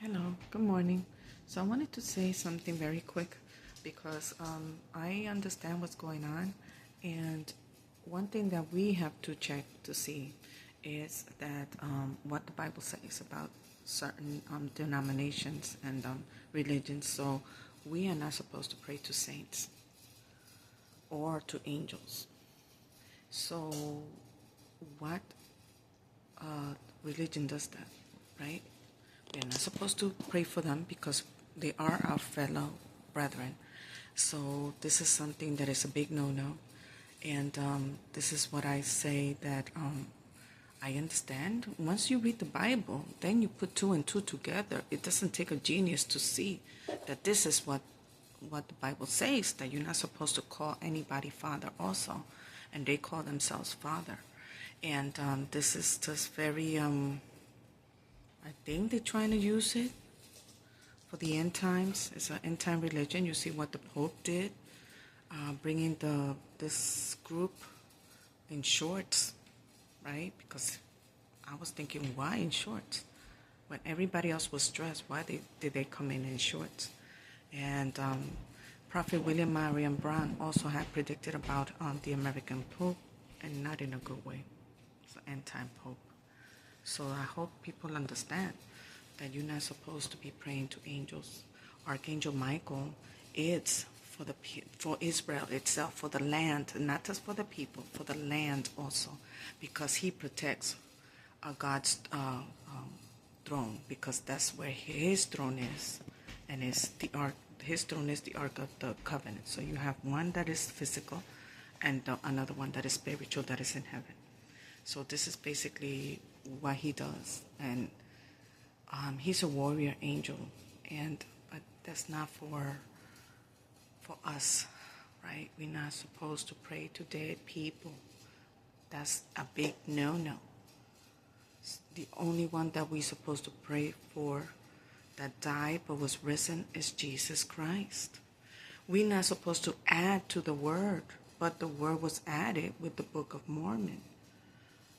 Hello, good morning. So I wanted to say something very quick because I understand what's going on, and one thing that we have to check to see is that what the Bible says about certain denominations and religions. So we are not supposed to pray to saints or to angels. So what religion does that, right? We're not supposed to pray for them because they are our fellow brethren. So this is something that is a big no-no. And this is what I say that I understand. Once you read the Bible, then you put two and two together. It doesn't take a genius to see that this is what the Bible says, that you're not supposed to call anybody father also. And they call themselves father. And this is just very... I think they're trying to use it for the end times. It's an end time religion. You see what the Pope did, bringing this group in shorts, right? Because I was thinking, why in shorts? When everybody else was dressed, why did they come in shorts? And Prophet William Marion Brown also had predicted about the American Pope, and not in a good way. It's an end time Pope. So I hope people understand that you're not supposed to be praying to angels. Archangel Michael is for Israel itself, for the land, not just for the people, for the land also, because he protects God's throne, because that's where his throne is, and his throne is the Ark of the Covenant. So you have one that is physical, and another one that is spiritual, that is in heaven. So this is basically what he does, and he's a warrior angel, but that's not for us, right? We're not supposed to pray to dead people. That's a big no-no. The only one that we're supposed to pray for that died but was risen is Jesus Christ. We're not supposed to add to the word, but the word was added with the Book of Mormon.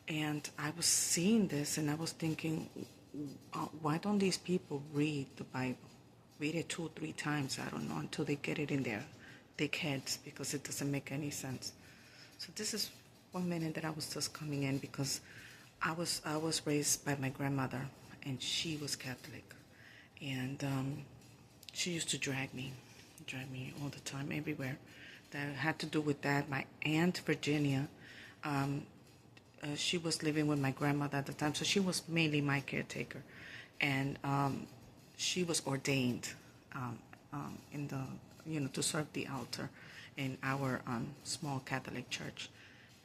And I was seeing this and I was thinking, why don't these people read the Bible? Read it 2 or 3 times, I don't know, until they get it in their thick heads, because it doesn't make any sense. So this is 1 minute that I was just coming in, because I was raised by my grandmother, and she was Catholic. And she used to drag me all the time, everywhere. That had to do with that. My Aunt Virginia, she was living with my grandmother at the time, so she was mainly my caretaker, and she was ordained in the to serve the altar in our small Catholic church,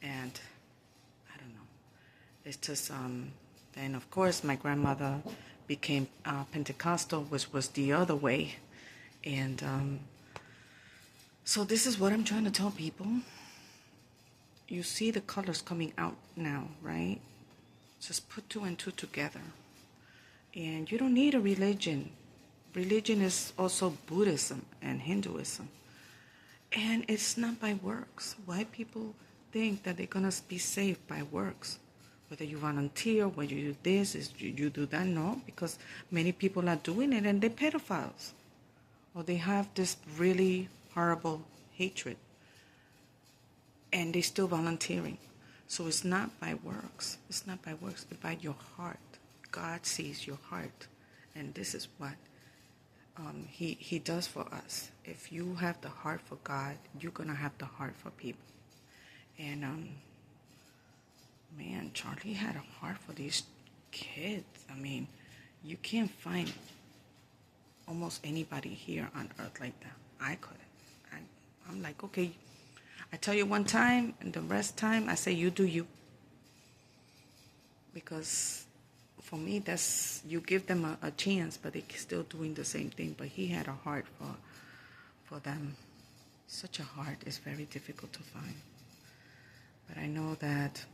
and I don't know. It's just then of course my grandmother became Pentecostal, which was the other way, and so this is what I'm trying to tell people. You see the colors coming out now, right? Just put 2 and 2 together. And you don't need a religion. Religion is also Buddhism and Hinduism. And it's not by works. Why people think that they're going to be saved by works? Whether you volunteer, whether you do this, you do that, no. Because many people are doing it and they're pedophiles. Or they have this really horrible hatred, and they're still volunteering. So it's not by works. It's not by works. It's by your heart. God sees your heart. And this is what he does for us. If you have the heart for God, you're going to have the heart for people. And, man, Charlie had a heart for these kids. I mean, you can't find almost anybody here on earth like that. I couldn't. I'm like, okay, I tell you one time, and the rest time I say, you do you. Because for me, that's, you give them a chance, but they're still doing the same thing. But he had a heart for them. Such a heart is very difficult to find. But I know that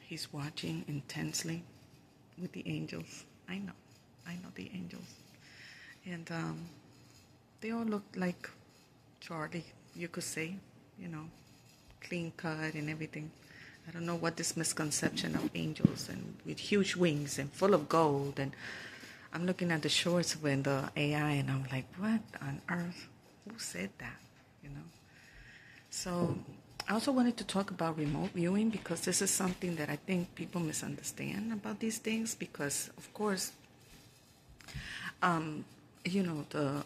he's watching intensely with the angels. I know the angels. And they all look like Charlie, you could say, clean cut and everything. I don't know what this misconception of angels and with huge wings and full of gold, and I'm looking at the shorts with the AI, and I'm like, what on earth? Who said that? You know. So I also wanted to talk about remote viewing because this is something that I think people misunderstand about these things. Because of course, you know, the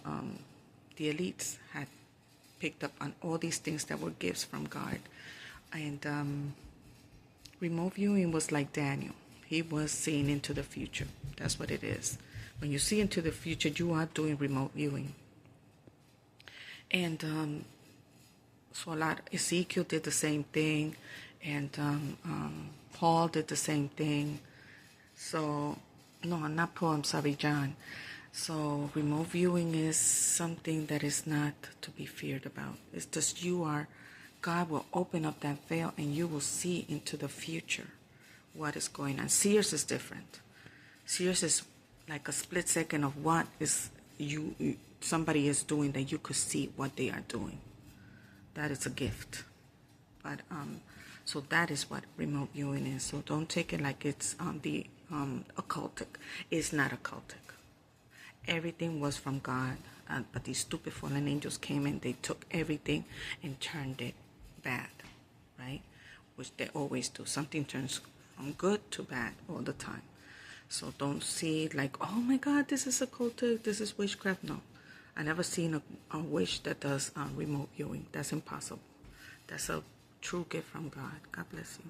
elites had picked up on all these things that were gifts from God, and remote viewing was like Daniel. He was seeing into the future. That's what it is. When you see into the future, you are doing remote viewing. And so a lot, Ezekiel did the same thing, and Paul did the same thing. So, no, not Paul, I'm sorry, John. So remote viewing is something that is not to be feared about. It's just God will open up that veil and you will see into the future what is going on. Seers is different. Seers is like a split second of what is somebody is doing that you could see what they are doing. That is a gift. But so that is what remote viewing is. So don't take it like it's the occultic. It's not occultic. Everything was from God, but these stupid fallen angels came and they took everything and turned it bad, right? Which they always do. Something turns from good to bad all the time. So don't see like, oh my God, this is occultic, this is witchcraft. No, I never seen a witch that does remote viewing. That's impossible. That's a true gift from God. God bless you.